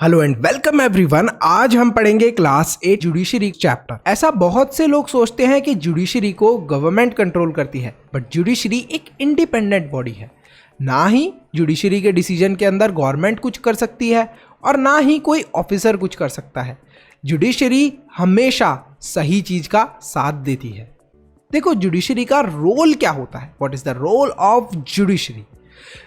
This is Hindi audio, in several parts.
Hello and welcome everyone. आज हम पढ़ेंगे क्लास 8 जुडिशरी चैप्टर। ऐसा बहुत से लोग सोचते हैं कि जुडिशरी को गवर्नमेंट कंट्रोल करती है, बट जुडिशरी एक इंडिपेंडेंट बॉडी है। ना ही जुडिशरी के डिसीजन के अंदर गवर्नमेंट कुछ कर सकती है और ना ही कोई ऑफिसर कुछ कर सकता है। जुडिशरी हमेशा सही चीज का साथ देती है। देखो जुडिशरी का रोल क्या होता है, what is the role of judiciary.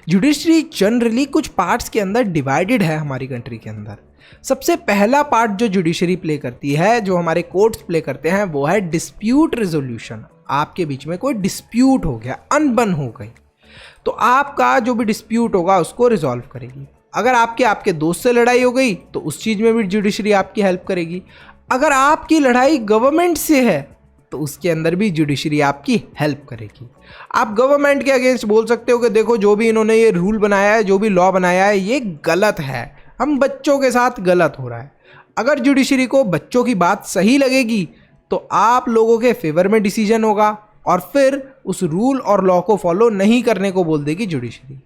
Judiciary generally कुछ पार्ट्स के अंदर डिवाइडेड है हमारी कंट्री के अंदर। सबसे पहला पार्ट जो जुडिशरी प्ले करती है, जो हमारे कोर्ट्स प्ले करते हैं, वो है डिस्प्यूट रेजोल्यूशन। आपके बीच में कोई डिस्प्यूट हो गया, अनबन हो गई, तो आपका जो भी डिस्प्यूट होगा उसको रिजॉल्व करेगी। अगर आपके दोस्त से लड़ाई हो गई तो उस चीज में भी जुडिशरी आपकी हेल्प करेगी। अगर आपकी लड़ाई गवर्नमेंट से है तो उसके अंदर भी जुडिशरी आपकी हेल्प करेगी। आप गवर्नमेंट के अगेंस्ट बोल सकते हो कि देखो जो भी इन्होंने ये रूल बनाया है, जो भी लॉ बनाया है, ये गलत है, हम बच्चों के साथ गलत हो रहा है। अगर जुडिशरी को बच्चों की बात सही लगेगी तो आप लोगों के फेवर में डिसीजन होगा और फिर उस रूल और लॉ को फॉलो नहीं करने को बोल देगी जुडिशरी।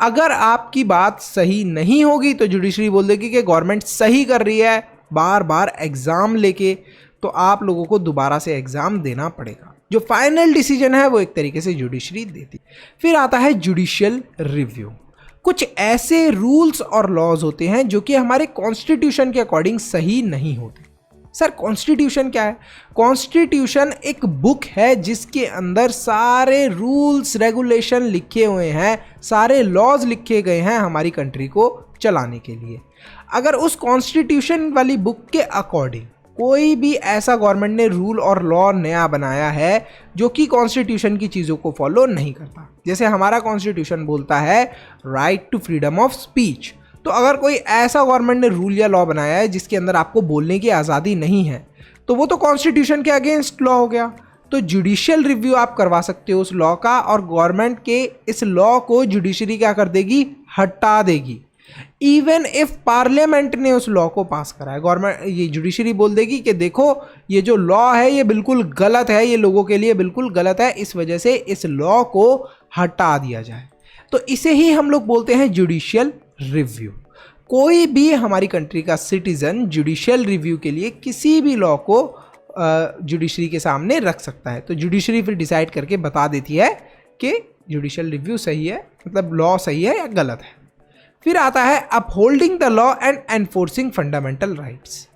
अगर आपकी बात सही नहीं होगी तो जुडिशरी बोल देगी कि गवर्नमेंट सही कर रही है, बार बार एग्जाम लेके, तो आप लोगों को दोबारा से एग्जाम देना पड़ेगा। जो फाइनल डिसीजन है वो एक तरीके से जुडिशरी देती। फिर आता है जुडिशियल रिव्यू। कुछ ऐसे रूल्स और लॉज होते हैं जो कि हमारे कॉन्स्टिट्यूशन के अकॉर्डिंग सही नहीं होते। सर कॉन्स्टिट्यूशन क्या है? कॉन्स्टिट्यूशन एक बुक है जिसके अंदर सारे रूल्स रेगुलेशन लिखे हुए हैं, सारे लॉज लिखे गए हैं हमारी कंट्री को चलाने के लिए। अगर उस कॉन्स्टिट्यूशन वाली बुक के अकॉर्डिंग कोई भी ऐसा गवर्नमेंट ने रूल और लॉ नया बनाया है जो कि कॉन्स्टिट्यूशन की चीज़ों को फॉलो नहीं करता, जैसे हमारा कॉन्स्टिट्यूशन बोलता है right to freedom of speech, तो अगर कोई ऐसा गवर्नमेंट ने रूल या लॉ बनाया है जिसके अंदर आपको बोलने की आज़ादी नहीं है, तो वो तो कॉन्स्टिट्यूशन के अगेंस्ट लॉ हो गया। तो जुडिशियल रिव्यू आप करवा सकते हो उस लॉ का, और गवर्नमेंट के इस लॉ को जुडिशरी क्या कर देगी? हटा देगी। इवन इफ पार्लियामेंट ने उस लॉ को पास करा है, गवर्नमेंट ये जुडिशरी बोल देगी कि देखो ये जो लॉ है ये बिल्कुल गलत है, ये लोगों के लिए बिल्कुल गलत है, इस वजह से इस लॉ को हटा दिया जाए। तो इसे ही हम लोग बोलते हैं जुडिशियल रिव्यू। कोई भी हमारी कंट्री का सिटीजन जुडिशियल रिव्यू के लिए किसी भी लॉ को जुडिशरी के सामने रख सकता है। तो जुडिशरी फिर डिसाइड करके बता देती है कि जुडिशियल रिव्यू सही है, मतलब लॉ सही है या गलत है। फिर आता है upholding the law and enforcing fundamental rights.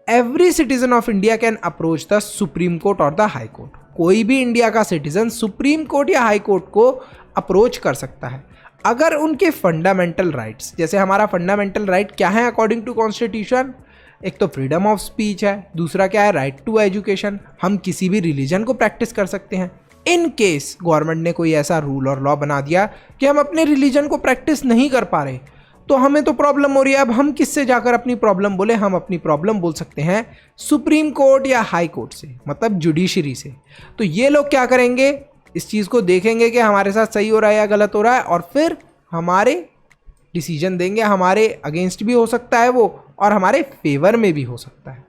Every citizen of India can approach the supreme court और द हाई कोर्ट। कोई भी इंडिया का सिटीजन सुप्रीम कोर्ट या हाई कोर्ट को अप्रोच कर सकता है अगर उनके फंडामेंटल राइट्स, जैसे हमारा फंडामेंटल राइट क्या है अकॉर्डिंग टू कॉन्स्टिट्यूशन? एक तो फ्रीडम ऑफ स्पीच है, दूसरा क्या है? Right to education. हम किसी भी रिलीजन को प्रैक्टिस कर सकते हैं। इन केस गवर्नमेंट ने कोई ऐसा रूल और लॉ बना दिया कि हम अपने रिलीजन को प्रैक्टिस नहीं कर पा रहे, तो हमें तो प्रॉब्लम हो रही है। अब हम किससे जाकर अपनी प्रॉब्लम बोले? हम अपनी प्रॉब्लम बोल सकते हैं सुप्रीम कोर्ट या हाई कोर्ट से, मतलब जुडिशरी से। तो ये लोग क्या करेंगे? इस चीज़ को देखेंगे कि हमारे साथ सही हो रहा है या गलत हो रहा है, और फिर हमारे डिसीजन देंगे। हमारे अगेंस्ट भी हो सकता है वो, और हमारे फेवर में भी हो सकता है।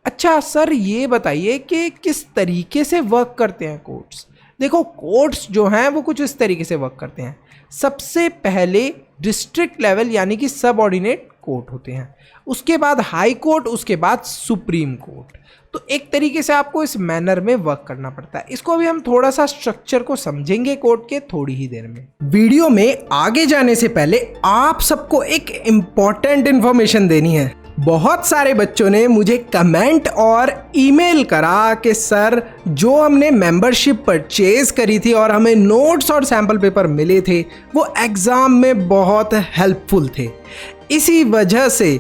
अच्छा सर ये बताइए कि किस तरीके से वर्क करते हैं कोर्ट्स? देखो कोर्ट्स जो हैं वो कुछ इस तरीके से वर्क करते हैं। सबसे पहले डिस्ट्रिक्ट लेवल यानी कि सब ऑर्डिनेट कोर्ट होते हैं, उसके बाद हाई कोर्ट, उसके बाद सुप्रीम कोर्ट। तो एक तरीके से आपको इस मैनर में वर्क करना पड़ता है। इसको अभी हम थोड़ा सा स्ट्रक्चर को समझेंगे कोर्ट के थोड़ी ही देर में। वीडियो में आगे जाने से पहले आप सबको एक इम्पॉर्टेंट इंफॉर्मेशन देनी है। बहुत सारे बच्चों ने मुझे कमेंट और ईमेल करा कि सर जो हमने मेंबरशिप परचेज करी थी और हमें नोट्स और सैम्पल पेपर मिले थे वो एग्ज़ाम में बहुत हेल्पफुल थे, इसी वजह से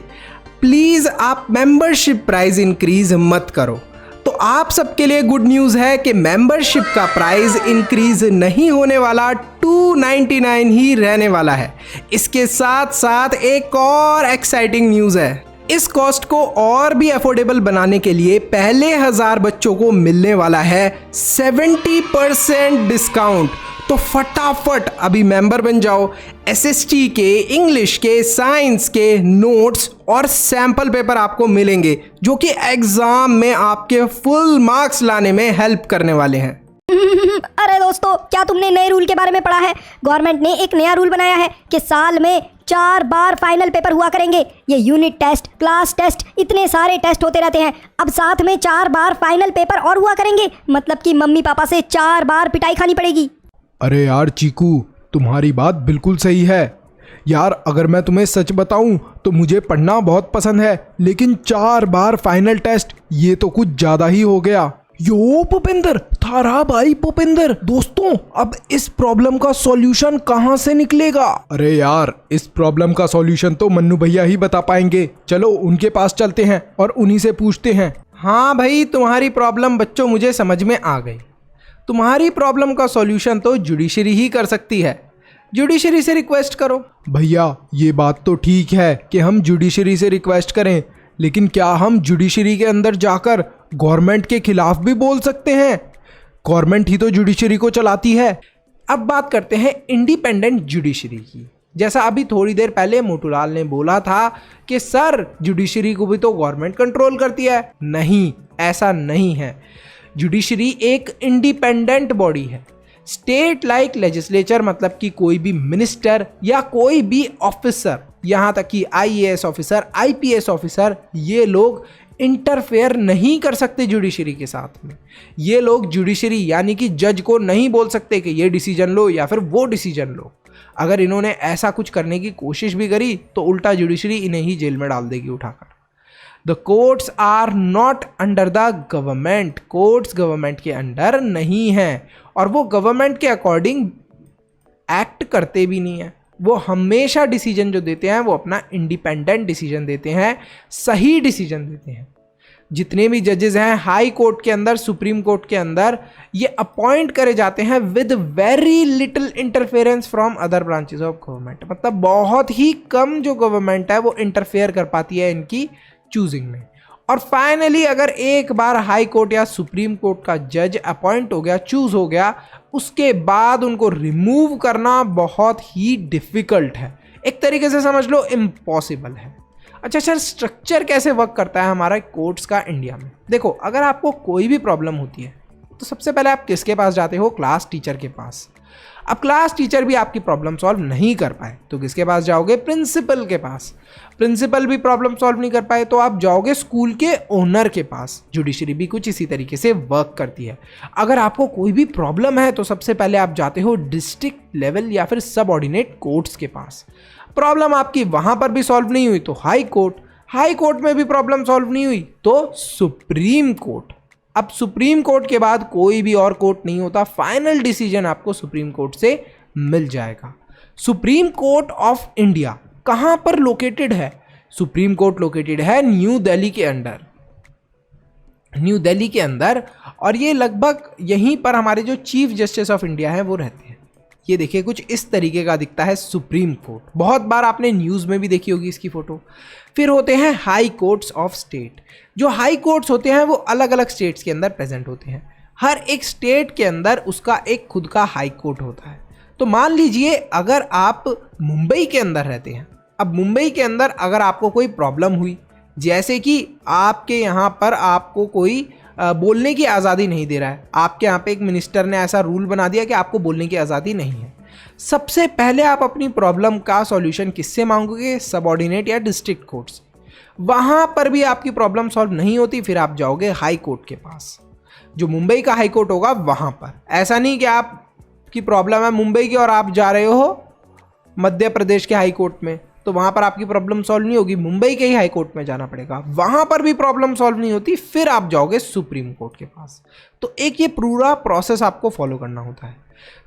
प्लीज़ आप मेंबरशिप प्राइस इंक्रीज मत करो। तो आप सबके लिए गुड न्यूज़ है कि मेंबरशिप का प्राइस इंक्रीज नहीं होने वाला, 299 ही रहने वाला है। इसके साथ साथ एक और एक्साइटिंग न्यूज़ है। इस कॉस्ट को और भी अफोर्डेबल बनाने के लिए पहले 1000 बच्चों को मिलने वाला है 70% डिस्काउंट। तो फटाफट अभी मेंबर बन जाओ। एसएसटी के, इंग्लिश के, साइंस के नोट्स और सैंपल पेपर आपको मिलेंगे जो कि एग्जाम में आपके फुल मार्क्स लाने में हेल्प करने वाले हैं। अरे दोस्तों, क्या तुमने नए रूल के बारे में पढ़ा है? गवर्नमेंट ने एक नया रूल बनाया है कि साल में 4 बार फाइनल पेपर हुआ करेंगे। ये यूनिट टेस्ट, क्लास टेस्ट, इतने सारे टेस्ट होते रहते हैं। अब साथ में 4 बार फाइनल पेपर और हुआ करेंगे, मतलब कि मम्मी पापा से 4 बार पिटाई खानी पड़ेगी। अरे यार चीकू, तुम्हारी बात बिल्कुल सही है यार। अगर मैं तुम्हें सच बताऊं तो मुझे पढ़ना बहुत पसंद है, लेकिन 4 बार फाइनल टेस्ट, ये तो कुछ ज्यादा ही हो गया। यो भूपेंद्र, थारा भाई भूपेंद्र, दोस्तों अब इस प्रॉब्लम का सॉल्यूशन कहां से निकलेगा? अरे यार, इस प्रॉब्लम का सॉल्यूशन तो मन्नू भैया ही बता पाएंगे। चलो उनके पास चलते हैं और उन्हीं से पूछते हैं। हाँ भाई, तुम्हारी प्रॉब्लम बच्चों मुझे समझ में आ गई। तुम्हारी प्रॉब्लम का सॉल्यूशन तो जुडिशरी ही कर सकती है। जुडिशरी से रिक्वेस्ट करो। भैया ये बात तो ठीक है कि हम जुडिशरी से रिक्वेस्ट करें, लेकिन क्या हम जुडिशरी के अंदर जाकर गवर्नमेंट के खिलाफ भी बोल सकते हैं? गवर्नमेंट ही तो जुडिशरी को चलाती है। अब बात करते हैं इंडिपेंडेंट जुडिशरी की। जैसा अभी थोड़ी देर पहले मोटूलाल ने बोला था कि सर जुडिशरी को भी तो गवर्नमेंट कंट्रोल करती है। नहीं, ऐसा नहीं है। जुडिशरी एक इंडिपेंडेंट बॉडी है। स्टेट लाइक लेजिस्लेचर, मतलब कि कोई भी मिनिस्टर या कोई भी ऑफिसर, यहाँ तक कि IAS ऑफिसर, IPS ऑफिसर, ये लोग इंटरफेयर नहीं कर सकते जुडिशरी के साथ में। ये लोग जुडिशरी यानी कि जज को नहीं बोल सकते कि ये डिसीजन लो या फिर वो डिसीजन लो। अगर इन्होंने ऐसा कुछ करने की कोशिश भी करी तो उल्टा जुडिशरी इन्हें ही जेल में डाल देगी उठाकर। The courts are not under the government. Courts government के अंडर नहीं है और वो गवर्नमेंट के अकॉर्डिंग एक्ट करते भी नहीं है। वो हमेशा डिसीजन जो देते हैं वो अपना इंडिपेंडेंट डिसीजन देते हैं, सही डिसीजन देते हैं। जितने भी जजेस हैं हाई कोर्ट के अंदर, सुप्रीम कोर्ट के अंदर, ये अपॉइंट करे जाते हैं with very little interference from other branches of government. मतलब बहुत ही कम जो गवर्नमेंट है वो इंटरफेयर कर पाती है इनकी चूजिंग में। और फाइनली अगर एक बार हाई कोर्ट या सुप्रीम कोर्ट का जज अपॉइंट हो गया, चूज हो गया, उसके बाद उनको रिमूव करना बहुत ही डिफिकल्ट है। एक तरीके से समझ लो इम्पॉसिबल है। अच्छा सर, स्ट्रक्चर कैसे वर्क करता है हमारा कोर्ट्स का इंडिया में? देखो, अगर आपको कोई भी प्रॉब्लम होती है तो सबसे पहले आप किसके पास जाते हो? क्लास टीचर के पास। अब क्लास टीचर भी आपकी प्रॉब्लम सॉल्व नहीं कर पाए तो किसके पास जाओगे? प्रिंसिपल के पास। प्रिंसिपल भी प्रॉब्लम सॉल्व नहीं कर पाए तो आप जाओगे स्कूल के ओनर के पास। जुडिशरी भी कुछ इसी तरीके से वर्क करती है। अगर आपको कोई भी प्रॉब्लम है तो सबसे पहले आप जाते हो डिस्ट्रिक्ट लेवल या फिर सब ऑर्डिनेट कोर्ट्स के पास। प्रॉब्लम आपकी वहां पर भी सॉल्व नहीं हुई तो हाई कोर्ट। हाई कोर्ट में भी प्रॉब्लम सॉल्व नहीं हुई तो सुप्रीम कोर्ट। अब सुप्रीम कोर्ट के बाद कोई भी और कोर्ट नहीं होता। फाइनल डिसीजन आपको सुप्रीम कोर्ट से मिल जाएगा। सुप्रीम कोर्ट ऑफ इंडिया कहां पर लोकेटेड है? सुप्रीम कोर्ट लोकेटेड है न्यू दिल्ली के अंदर। न्यू दिल्ली के अंदर, और ये लगभग यहीं पर हमारे जो चीफ जस्टिस ऑफ इंडिया है वो रहते हैं। ये देखिए कुछ इस तरीके का दिखता है सुप्रीम कोर्ट। बहुत बार आपने न्यूज़ में भी देखी होगी इसकी फोटो। फिर होते हैं हाई कोर्ट्स ऑफ स्टेट। जो हाई कोर्ट्स होते हैं वो अलग अलग स्टेट्स के अंदर प्रेजेंट होते हैं। हर एक स्टेट के अंदर उसका एक खुद का हाई कोर्ट होता है। तो मान लीजिए अगर आप मुंबई के अंदर रहते हैं, अब मुंबई के अंदर अगर आपको कोई प्रॉब्लम हुई, जैसे कि आपके यहाँ पर आपको कोई बोलने की आज़ादी नहीं दे रहा है, आपके यहाँ पे एक मिनिस्टर ने ऐसा रूल बना दिया कि आपको बोलने की आज़ादी नहीं है, सबसे पहले आप अपनी प्रॉब्लम का सॉल्यूशन किससे मांगोगे? सबऑर्डिनेट या डिस्ट्रिक्ट कोर्ट से। वहाँ पर भी आपकी प्रॉब्लम सॉल्व नहीं होती, फिर आप जाओगे हाई कोर्ट के पास, जो मुंबई का हाई कोर्ट होगा वहाँ पर। ऐसा नहीं कि आपकी प्रॉब्लम है मुंबई की और आप जा रहे हो मध्य प्रदेश के हाई कोर्ट में, तो वहाँ पर आपकी प्रॉब्लम सॉल्व नहीं होगी, मुंबई के ही हाई कोर्ट में जाना पड़ेगा। वहाँ पर भी प्रॉब्लम सॉल्व नहीं होती, फिर आप जाओगे सुप्रीम कोर्ट के पास। तो एक ये पूरा प्रोसेस आपको फॉलो करना होता है।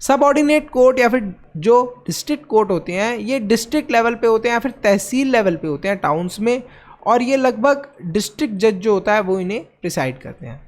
सबऑर्डिनेट कोर्ट या फिर जो डिस्ट्रिक्ट कोर्ट होते हैं, ये डिस्ट्रिक्ट लेवल पे होते हैं या फिर तहसील लेवल पे होते हैं टाउन्स में, और ये लगभग डिस्ट्रिक्ट जज जो होता है वो इन्हें प्रिसाइड करते हैं।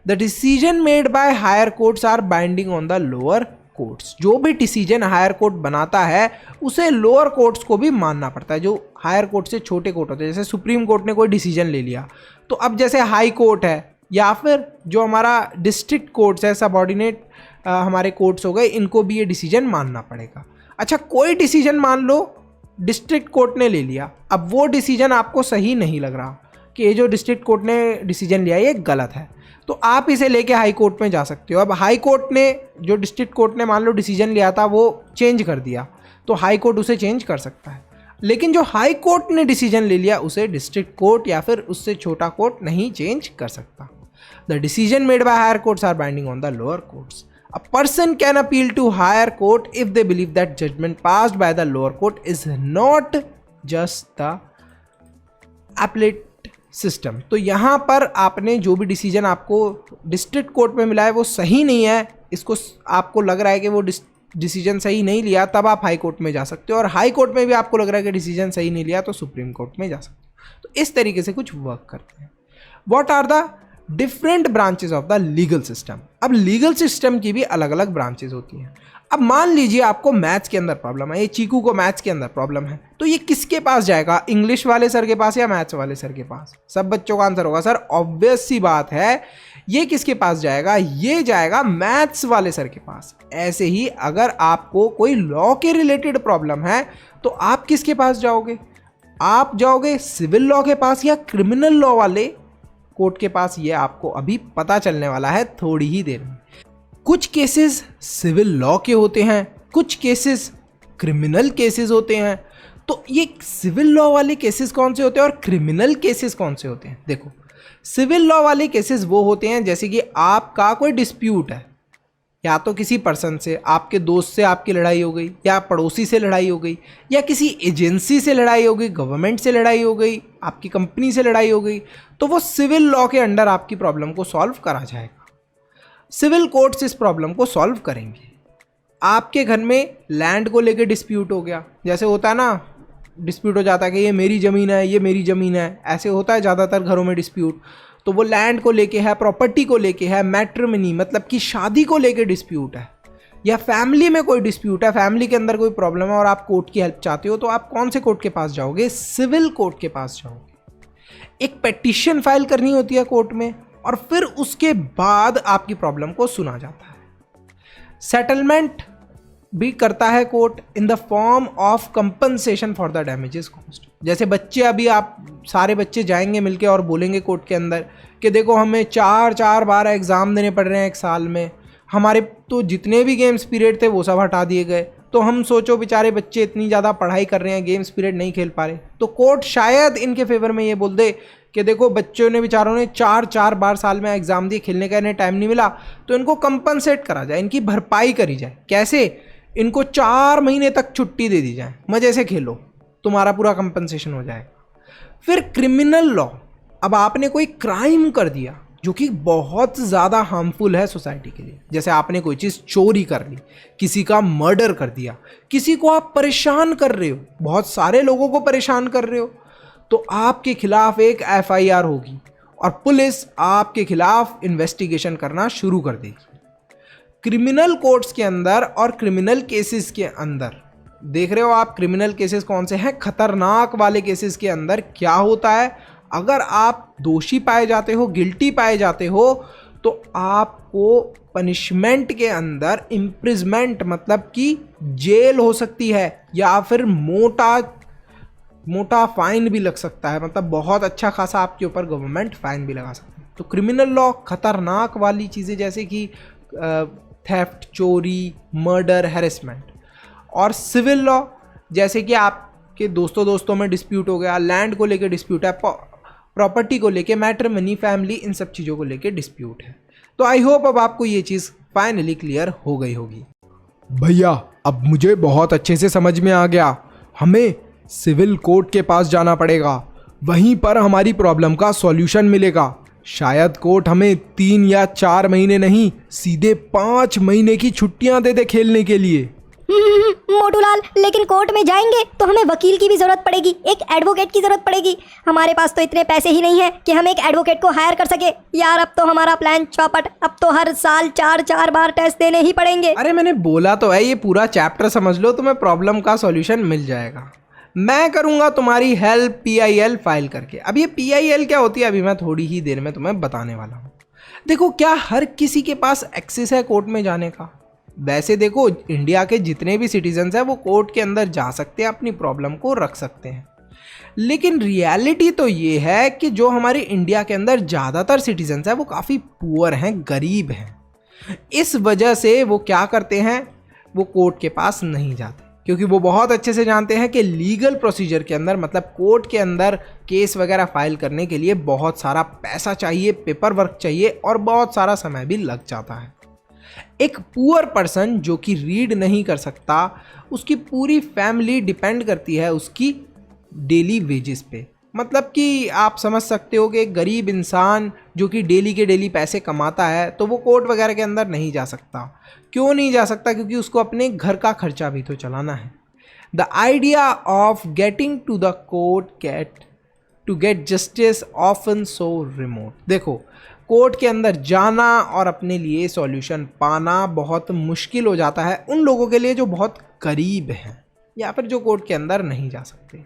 The decision made by higher courts are binding on the lower courts. जो भी डिसीजन हायर कोर्ट बनाता है उसे लोअर कोर्ट्स को भी मानना पड़ता है, जो हायर कोर्ट से छोटे कोर्ट होते हैं। जैसे सुप्रीम कोर्ट ने कोई डिसीजन ले लिया तो अब जैसे हाई कोर्ट है या फिर जो हमारा डिस्ट्रिक्ट कोर्ट्स है, सबऑर्डिनेट हमारे कोर्ट्स हो गए, इनको भी ये डिसीजन मानना पड़ेगा। अच्छा, कोई डिसीजन मान लो डिस्ट्रिक्ट कोर्ट ने ले लिया, अब वो डिसीजन आपको सही नहीं लग रहा कि ये जो डिस्ट्रिक्ट कोर्ट ने डिसीजन लिया ये गलत है, तो आप इसे लेके हाई कोर्ट में जा सकते हो। अब हाई कोर्ट ने जो डिस्ट्रिक्ट कोर्ट ने मान लो डिसीजन लिया था वो चेंज कर दिया, तो हाई कोर्ट उसे चेंज कर सकता है। लेकिन जो हाई कोर्ट ने डिसीजन ले लिया उसे डिस्ट्रिक्ट कोर्ट या फिर उससे छोटा कोर्ट नहीं चेंज कर सकता। The decision made by higher courts are binding on the lower courts. A person can appeal to higher court if they believe that judgment passed by the lower court is not just the appellate system। तो यहाँ पर आपने जो भी डिसीजन आपको डिस्ट्रिक्ट कोर्ट में मिला है वो सही नहीं है, इसको आपको लग रहा है कि वो डिसीजन सही नहीं लिया, तब आप हाई कोर्ट में जा सकते हो, और हाई कोर्ट में भी आपको लग रहा है कि डिसीजन सही नहीं लिया तो सुप्रीम कोर्ट में जा सकते हो। तो इस तरीके से कुछ वर्क करते हैं। What are the different branches of the legal system. अब लीगल सिस्टम की भी अलग अलग ब्रांचेस होती हैं। अब मान लीजिए आपको मैथ्स के अंदर प्रॉब्लम है, ये चीकू को मैथ्स के अंदर प्रॉब्लम है, तो ये किसके पास जाएगा, इंग्लिश वाले सर के पास या मैथ्स वाले सर के पास? सब बच्चों का आंसर होगा सर ऑब्वियस सी बात है, ये किसके पास जाएगा, ये जाएगा मैथ्स वाले सर के पास। ऐसे ही अगर आपको कोई लॉ के रिलेटेड प्रॉब्लम है तो आप किसके पास जाओगे? आप जाओगे सिविल लॉ के पास या क्रिमिनल लॉ वाले कोर्ट के पास? ये आपको अभी पता चलने वाला है थोड़ी ही देर में। कुछ केसेस सिविल लॉ के होते हैं, कुछ केसेस क्रिमिनल केसेस होते हैं। तो ये सिविल लॉ वाले केसेस कौन से होते हैं और क्रिमिनल केसेस कौन से होते हैं? देखो, सिविल लॉ वाले केसेस वो होते हैं जैसे कि आपका कोई डिस्प्यूट है, या तो किसी पर्सन से, आपके दोस्त से आपकी लड़ाई हो गई, या पड़ोसी से लड़ाई हो गई, या किसी एजेंसी से लड़ाई हो गई, गवर्नमेंट से लड़ाई हो गई, आपकी कंपनी से लड़ाई हो गई, तो वो सिविल लॉ के अंडर आपकी प्रॉब्लम को सॉल्व करा जाएगा। सिविल कोर्ट्स इस प्रॉब्लम को सॉल्व करेंगे। आपके घर में लैंड को लेकर डिस्प्यूट हो गया, जैसे होता है ना, डिस्प्यूट हो जाता है कि ये मेरी ज़मीन है, ये मेरी ज़मीन है, ऐसे होता है ज़्यादातर घरों में डिस्प्यूट। तो वो लैंड को लेके है, प्रॉपर्टी को लेके है, मैट्रिमनी मतलब कि शादी को लेके डिस्प्यूट है, या फैमिली में कोई डिस्प्यूट है, फैमिली के अंदर कोई प्रॉब्लम है और आप कोर्ट की हेल्प चाहते हो, तो आप कौन से कोर्ट के पास जाओगे? सिविल कोर्ट के पास जाओगे। एक पेटिशन फाइल करनी होती है कोर्ट में, और फिर उसके बाद आपकी प्रॉब्लम को सुना जाता है। सेटलमेंट भी करता है court in the form of compensation for the damages cost. जैसे बच्चे, अभी आप सारे बच्चे जाएंगे मिलके और बोलेंगे कोर्ट के अंदर कि देखो हमें 4 बार एग्ज़ाम देने पड़ रहे हैं एक साल में, हमारे तो जितने भी गेम्स पीरियड थे वो सब हटा दिए गए, तो हम सोचो बेचारे बच्चे इतनी ज़्यादा पढ़ाई कर रहे हैं, गेम्स पीरियड नहीं खेल पा रहे, तो कोर्ट शायद इनके फेवर में ये बोल दे कि देखो बच्चों ने, बेचारों ने 4 बार साल में एग्ज़ाम दिए, खेलने का इन्हें टाइम नहीं मिला, तो इनको कंपनसेट करा जाए, इनकी भरपाई करी जाए। कैसे? इनको 4 महीने तक छुट्टी दे दी जाए, मज़े से खेलो, तुम्हारा पूरा कंपनसेशन हो जाएगा। फिर क्रिमिनल लॉ, अब आपने कोई क्राइम कर दिया जो कि बहुत ज़्यादा हार्मफुल है सोसाइटी के लिए, जैसे आपने कोई चीज़ चोरी कर ली, किसी का मर्डर कर दिया, किसी को आप परेशान कर रहे हो, बहुत सारे लोगों को परेशान कर रहे हो, तो आपके खिलाफ एक FIR होगी और पुलिस आपके खिलाफ इन्वेस्टिगेशन करना शुरू कर देगी। क्रिमिनल कोर्ट्स के अंदर और क्रिमिनल केसेस के अंदर देख रहे हो आप, क्रिमिनल केसेस कौन से हैं, खतरनाक वाले केसेस के अंदर क्या होता है, अगर आप दोषी पाए जाते हो, गिल्टी पाए जाते हो, तो आपको पनिशमेंट के अंदर इम्प्रिजमेंट मतलब कि जेल हो सकती है, या फिर मोटा फाइन भी लग सकता है, मतलब बहुत अच्छा खासा आपके ऊपर गवर्नमेंट फाइन भी लगा सकती है। तो क्रिमिनल लॉ खतरनाक वाली चीज़ें जैसे कि थेफ्ट, चोरी, मर्डर, हैरेसमेंट, और सिविल लॉ जैसे कि आपके दोस्तों में डिस्प्यूट हो गया, लैंड को लेके डिस्प्यूट है, प्रॉपर्टी को लेके, मैट्रिमनी, फैमिली, इन सब चीज़ों को लेके डिस्प्यूट है। तो आई होप अब आपको ये चीज़ फाइनली क्लियर हो गई होगी। भैया अब मुझे बहुत अच्छे से समझ में आ गया, हमें सिविल कोर्ट के पास जाना पड़ेगा, वहीं पर हमारी प्रॉब्लम का सॉल्यूशन मिलेगा। शायद कोर्ट हमें 3 या 4 महीने नहीं, सीधे 5 महीने की छुट्टियां दे दे खेलने के लिए। मोटूलाल, लेकिन कोर्ट में जाएंगे तो हमें वकील की भी जरूरत पड़ेगी, एक एडवोकेट की जरूरत पड़ेगी। हमारे पास तो इतने पैसे ही नहीं है कि हम एक एडवोकेट को हायर कर सके। यार अब तो हमारा प्लान चौपट, अब तो हर साल 4 बार टेस्ट देने ही पड़ेंगे। अरे मैंने बोला तो है, ये पूरा चैप्टर समझ लो, तुम्हें प्रॉब्लम का सॉल्यूशन मिल जाएगा। मैं करूंगा तुम्हारी हेल्प PIL फाइल करके। अब ये PIL क्या होती है अभी मैं थोड़ी ही देर में तुम्हें बताने वाला हूँ। देखो, क्या हर किसी के पास एक्सेस है कोर्ट में जाने का? वैसे देखो, इंडिया के जितने भी सिटीजन्स हैं वो कोर्ट के अंदर जा सकते हैं, अपनी प्रॉब्लम को रख सकते हैं, लेकिन रियलिटी तो ये है कि जो हमारे इंडिया के अंदर ज़्यादातर सिटीजन्स हैं वो काफ़ी पुअर हैं, गरीब हैं। इस वजह से वो क्या करते हैं, वो कोर्ट के पास नहीं जाते। क्योंकि वो बहुत अच्छे से जानते हैं कि लीगल प्रोसीजर के अंदर मतलब कोर्ट के अंदर केस वगैरह फाइल करने के लिए बहुत सारा पैसा चाहिए, पेपर वर्क चाहिए और बहुत सारा समय भी लग जाता है। एक पुअर पर्सन जो कि रीड नहीं कर सकता, उसकी पूरी फैमिली डिपेंड करती है उसकी डेली वेजेस पे। मतलब कि आप समझ सकते हो कि एक गरीब इंसान जो कि डेली के डेली पैसे कमाता है तो वो कोर्ट वगैरह के अंदर नहीं जा सकता। क्यों नहीं जा सकता? क्योंकि उसको अपने घर का खर्चा भी तो चलाना है। The idea of getting to the court to get justice often so remote. देखो, कोर्ट के अंदर जाना और अपने लिए सॉल्यूशन पाना बहुत मुश्किल हो जाता है उन लोगों के लिए जो बहुत करीब हैं या फिर जो कोर्ट के अंदर नहीं जा सकते।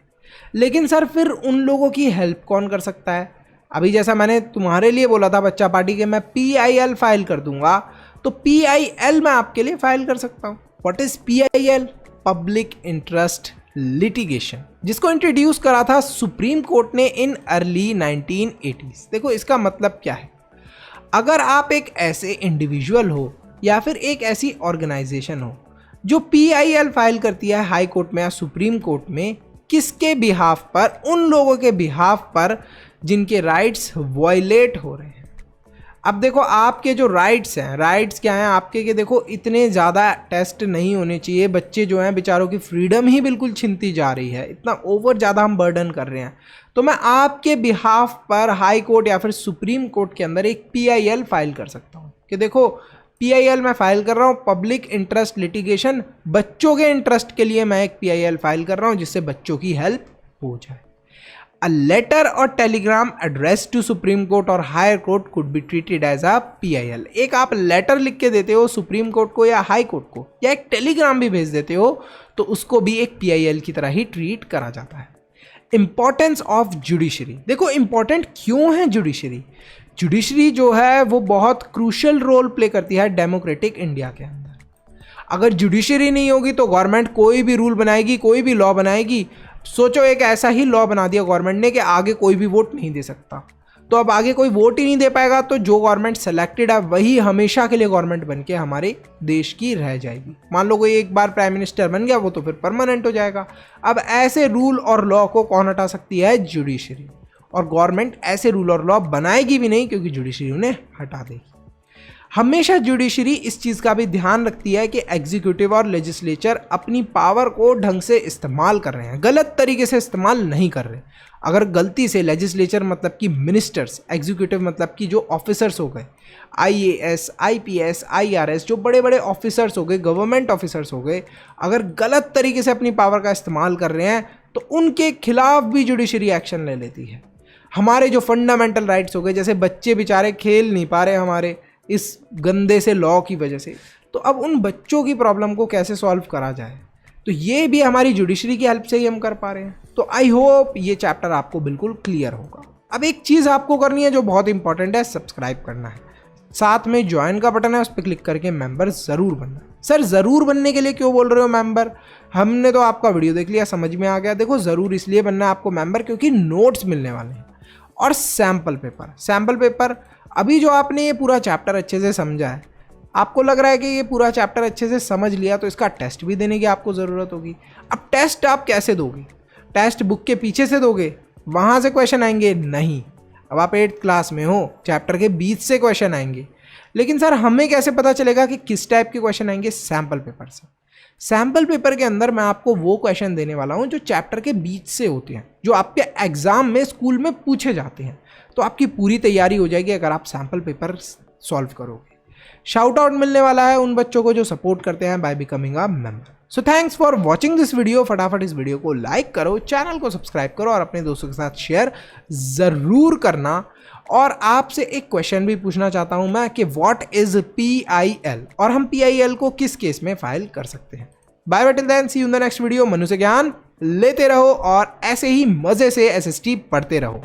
लेकिन सर फिर उन लोगों की हेल्प कौन कर सकता है? अभी जैसा मैंने तुम्हारे लिए बोला था बच्चा पार्टी के मैं PIL फाइल कर दूंगा, तो PIL मैं आपके लिए फाइल कर सकता हूँ। What is PIL? Public interest litigation, जिसको इंट्रोड्यूस करा था सुप्रीम कोर्ट ने इन अर्ली 1980s। देखो इसका मतलब क्या है, अगर आप एक ऐसे इंडिविजुअल हो या फिर एक ऐसी ऑर्गेनाइजेशन हो जो PIL फाइल करती है हाई कोर्ट में या सुप्रीम कोर्ट में, किसके बिहाफ पर? उन लोगों के बिहाफ पर जिनके राइट्स वायलेट हो रहे हैं। अब देखो आपके जो राइट्स हैं, राइट्स क्या हैं आपके के, देखो इतने ज़्यादा टेस्ट नहीं होने चाहिए। बच्चे जो हैं बेचारों की फ्रीडम ही बिल्कुल छिनती जा रही है, इतना ओवर ज़्यादा हम बर्डन कर रहे हैं। तो मैं आपके बिहाफ पर हाई कोर्ट या फिर सुप्रीम कोर्ट के अंदर एक PIL फाइल कर सकता हूँ कि देखो PIL मैं फाइल कर रहा हूँ, पब्लिक इंटरेस्ट लिटिगेशन, बच्चों के इंटरेस्ट के लिए मैं एक PIL फाइल कर रहा हूँ जिससे बच्चों की हेल्प हो जाए। अ लेटर और telegram address to supreme court और higher court could be treated as a PIL। एक आप लेटर लिख के देते हो सुप्रीम कोर्ट को या हाई कोर्ट को, या एक टेलीग्राम भी भेज देते हो, तो उसको भी एक PIL की तरह ही ट्रीट करा जाता है। Importance of judiciary. देखो इंपॉर्टेंट क्यों है जुडिशरी? जुडिशरी जो है वो बहुत क्रूशियल रोल प्ले करती है डेमोक्रेटिक इंडिया के अंदर। अगर जुडिशरी नहीं होगी तो गवर्नमेंट कोई भी रूल बनाएगी, कोई भी लॉ बनाएगी। सोचो एक ऐसा ही लॉ बना दिया गवर्नमेंट ने कि आगे कोई भी वोट नहीं दे सकता, तो अब आगे कोई वोट ही नहीं दे पाएगा, तो जो गवर्नमेंट सेलेक्टेड है वही हमेशा के लिए गवर्नमेंट बन के हमारे देश की रह जाएगी। मान लो कोई एक बार प्राइम मिनिस्टर बन गया, वो तो फिर परमानेंट हो जाएगा। अब ऐसे रूल और लॉ को कौन हटा सकती है? जुडिशरी। और गवर्नमेंट ऐसे रूल और लॉ बनाएगी भी नहीं क्योंकि जुडिशरी उन्हें हटा देगी। हमेशा जुडिशरी इस चीज़ का भी ध्यान रखती है कि एग्जीक्यूटिव और लेजिस्लेचर अपनी पावर को ढंग से इस्तेमाल कर रहे हैं, गलत तरीके से इस्तेमाल नहीं कर रहे। अगर गलती से लेजिस्लेचर मतलब कि मिनिस्टर्स, एग्जीक्यूटिव मतलब कि जो ऑफिसर्स हो गए, IAS, IPS, IRS, जो बड़े बड़े ऑफिसर्स हो गए, गवर्नमेंट ऑफिसर्स हो गए, अगर गलत तरीके से अपनी पावर का इस्तेमाल कर रहे हैं तो उनके खिलाफ भी जुडिशरी एक्शन ले लेती है। हमारे जो फंडामेंटल राइट्स हो गए, जैसे बच्चे बेचारे खेल नहीं पा रहे हमारे इस गंदे से लॉ की वजह से, तो अब उन बच्चों की प्रॉब्लम को कैसे सॉल्व करा जाए, तो ये भी हमारी जुडिशरी की हेल्प से ही हम कर पा रहे हैं। तो आई होप ये चैप्टर आपको बिल्कुल क्लियर होगा। अब एक चीज़ आपको करनी है जो बहुत इंपॉर्टेंट है, सब्सक्राइब करना है, साथ में ज्वाइन का बटन है उस पर क्लिक करके मेंबर ज़रूर बनना। सर ज़रूर बनने के लिए क्यों बोल रहे हो मेंबर? हमने तो आपका वीडियो देख लिया, समझ में आ गया। देखो ज़रूर इसलिए बनना है आपको मेंबर क्योंकि नोट्स मिलने वाले हैं और सैम्पल पेपर। अभी जो आपने ये पूरा चैप्टर अच्छे से समझा है, आपको लग रहा है कि ये पूरा चैप्टर अच्छे से समझ लिया, तो इसका टेस्ट भी देने की आपको ज़रूरत होगी। अब टेस्ट आप कैसे दोगे? टेस्ट बुक के पीछे से दोगे, वहाँ से क्वेश्चन आएंगे? नहीं। अब आप 8th क्लास में हो, चैप्टर के बीच से क्वेश्चन आएंगे। लेकिन सर हमें कैसे पता चलेगा कि किस टाइप के क्वेश्चन आएंगे? सैम्पल पेपर से। सैम्पल पेपर के अंदर मैं आपको वो क्वेश्चन देने वाला हूँ जो चैप्टर के बीच से होते हैं, जो आपके एग्जाम में स्कूल में पूछे जाते हैं। तो आपकी पूरी तैयारी हो जाएगी अगर आप सैम्पल पेपर सॉल्व करोगे। शाउट आउट मिलने वाला है उन बच्चों को जो सपोर्ट करते हैं by becoming a member. So thanks for watching this video. फटाफट इस वीडियो को लाइक करो, चैनल को सब्सक्राइब करो और अपने दोस्तों के साथ शेयर ज़रूर करना। और आपसे एक क्वेश्चन भी पूछना चाहता हूं मैं कि व्हाट इज PIL और हम PIL को किस केस में फाइल कर सकते हैं। Bye bye till then, see you in the next video. Manu से ज्ञान लेते रहो और ऐसे ही मजे से SST पढ़ते रहो।